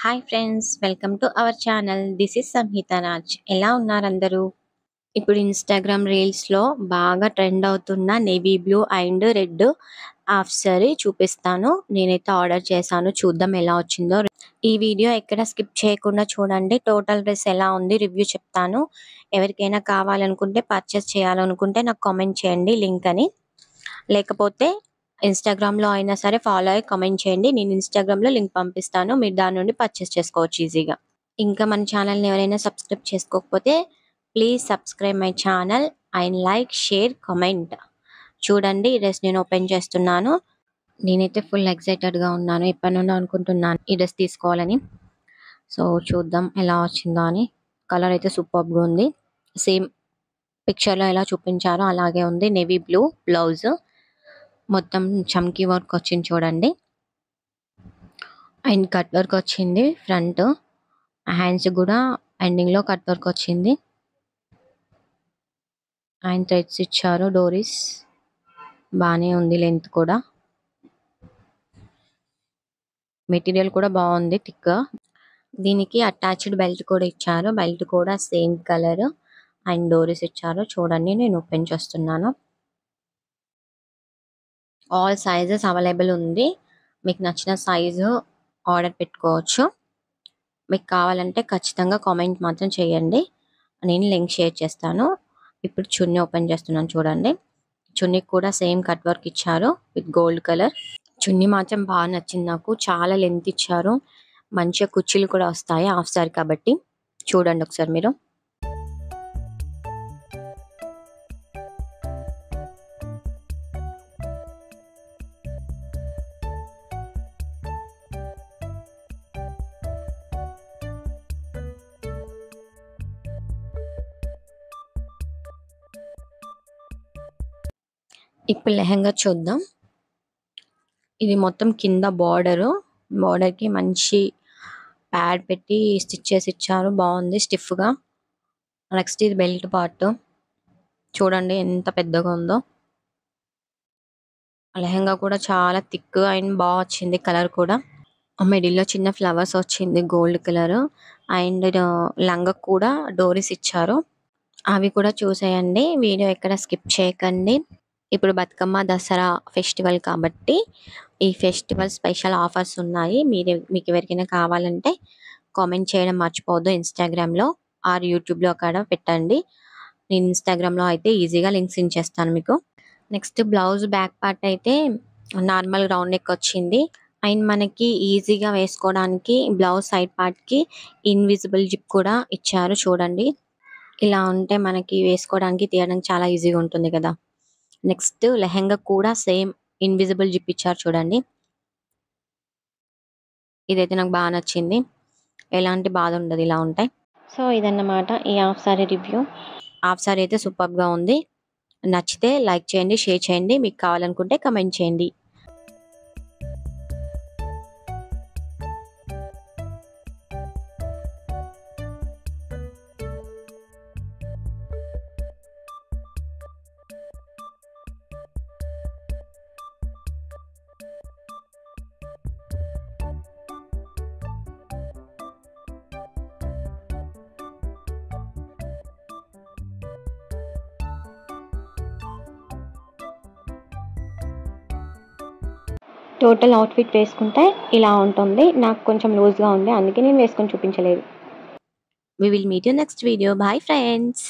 Hi friends, welcome to our channel. This is Samhita Raj. ఎలా ఉన్నారు అందరూ? ఇప్పుడు ఇన్స్టాగ్రామ్ రీల్స్లో బాగా ట్రెండ్ అవుతున్న navy blue and red half sari చూపిస్తాను. నేనైతే ఆర్డర్ చేశాను, చూద్దాం ఎలా వచ్చిందో. ఈ వీడియో ఎక్కడ స్కిప్ చేయకుండా చూడండి. టోటల్ డ్రెస్ ఎలా ఉంది రివ్యూ చెప్తాను. ఎవరికైనా కావాలనుకుంటే, పర్చేస్ చేయాలనుకుంటే నాకు కామెంట్ చేయండి లింక్ అని. లేకపోతే ఇన్స్టాగ్రామ్లో అయినా సరే ఫాలో అయ్యి కామెంట్ చేయండి. నేను ఇన్స్టాగ్రామ్లో లింక్ పంపిస్తాను, మీరు దాని నుండి పర్చేస్ చేసుకోవచ్చు ఈజీగా. ఇంకా మన ఛానల్ని ఎవరైనా సబ్స్క్రైబ్ చేసుకోకపోతే please subscribe my channel and like, share, comment. చూడండి, ఈ డ్రెస్ నేను ఓపెన్ చేస్తున్నాను. నేనైతే ఫుల్ ఎక్సైటెడ్గా ఉన్నాను, ఎప్పటి నుండో అనుకుంటున్నాను ఈ డ్రెస్ తీసుకోవాలని. సో చూద్దాం ఎలా వచ్చిందో అని. కలర్ అయితే సూపర్గా ఉంది, సేమ్ పిక్చర్లో ఎలా చూపించారో అలాగే ఉంది. నేవీ బ్లూ బ్లౌజ్, మొత్తం చమ్కీ వర్క్ వచ్చింది చూడండి. అండ్ కట్ వర్క్ వచ్చింది ఫ్రంట్, హ్యాండ్స్ కూడా ఎండింగ్లో కట్ వర్క్ వచ్చింది. అండ్ థ్రెడ్స్ ఇచ్చారు, డోరీస్ బాగానే ఉంది, లెంత్ కూడా. మెటీరియల్ కూడా బాగుంది, థిక్గా. దీనికి అటాచ్డ్ బెల్ట్ కూడా ఇచ్చారు, బెల్ట్ కూడా సేమ్ కలర్ అండ్ డోరీస్ ఇచ్చారు. చూడండి, నేను ఓపెన్ చేస్తున్నాను. ఆల్ సైజెస్ అవైలబుల్ ఉంది, మీకు నచ్చిన సైజు ఆర్డర్ పెట్టుకోవచ్చు. మీకు కావాలంటే ఖచ్చితంగా కామెంట్ మాత్రం చేయండి, నేను లింక్ షేర్ చేస్తాను. ఇప్పుడు చున్నీ ఓపెన్ చేస్తున్నాను చూడండి. చున్నీకి కూడా సేమ్ కట్ వర్క్ ఇచ్చారు విత్ గోల్డ్ కలర్. చున్నీ మాత్రం బాగా నచ్చింది నాకు, చాలా లెంత్ ఇచ్చారు, మంచిగా కుర్చీలు కూడా వస్తాయి హాఫ్ సారీ కాబట్టి. చూడండి ఒకసారి మీరు. ఇప్పుడు లెహంగా చూద్దాం. ఇది మొత్తం కింద బార్డర్కి మంచి ప్యాడ్ పెట్టి స్టిచ్ చేసి ఇచ్చారు, బాగుంది స్టిఫ్గా. నెక్స్ట్ ఇది బెల్ట్ పార్ట్, చూడండి ఎంత పెద్దగా ఉందో. లెహంగా కూడా చాలా థిక్ అండ్ బాగా వచ్చింది, కలర్ కూడా. మిడిల్లో చిన్న ఫ్లవర్స్ వచ్చింది గోల్డ్ కలర్. అండ్ లంగా కూడా డోరీస్ ఇచ్చారు, అవి కూడా చూసేయండి, వీడియో ఎక్కడ స్కిప్ చేయకండి. ఇప్పుడు బతుకమ్మ దసరా ఫెస్టివల్ కాబట్టి ఈ ఫెస్టివల్ స్పెషల్ ఆఫర్స్ ఉన్నాయి. మీకు ఎవరికైనా కావాలంటే కామెంట్ చేయడం మర్చిపోవద్దు. ఇన్స్టాగ్రామ్లో ఆర్ యూట్యూబ్లో అక్కడ పెట్టండి, నేను ఇన్స్టాగ్రామ్లో అయితే ఈజీగా లింక్స్ ఇచ్చేస్తాను మీకు. నెక్స్ట్ బ్లౌజ్ బ్యాక్ పార్ట్ అయితే నార్మల్ రౌండ్ నెక్ వచ్చింది. అండ్ మనకి ఈజీగా వేసుకోవడానికి బ్లౌజ్ సైడ్ పార్ట్కి ఇన్విజిబుల్ జిప్ కూడా ఇచ్చారు చూడండి. ఇలా ఉంటే మనకి వేసుకోవడానికి తీయడానికి చాలా ఈజీగా ఉంటుంది కదా. నెక్స్ట్ లెహంగా కూడా సేమ్ ఇన్విజిబుల్ జిప్ ఇచ్చారు చూడండి. ఇదైతే నాకు బాగా నచ్చింది, ఎలాంటి బాధ ఉండదు ఇలా ఉంటాయి. సో ఇదన్నమాట ఈ half sorry review. Half sorry అయితే సూపర్గా ఉంది. నచ్చితే లైక్ చేయండి, షేర్ చేయండి, మీకు కావాలనుకుంటే కమెంట్ చేయండి. టోటల్ అవుట్ఫిట్ వేసుకుంటే ఇలా ఉంటుంది. నాకు కొంచెం లూజ్గా ఉంది, అందుకే నేను వేసుకొని చూపించలేదు. We will meet you next video. Bye friends.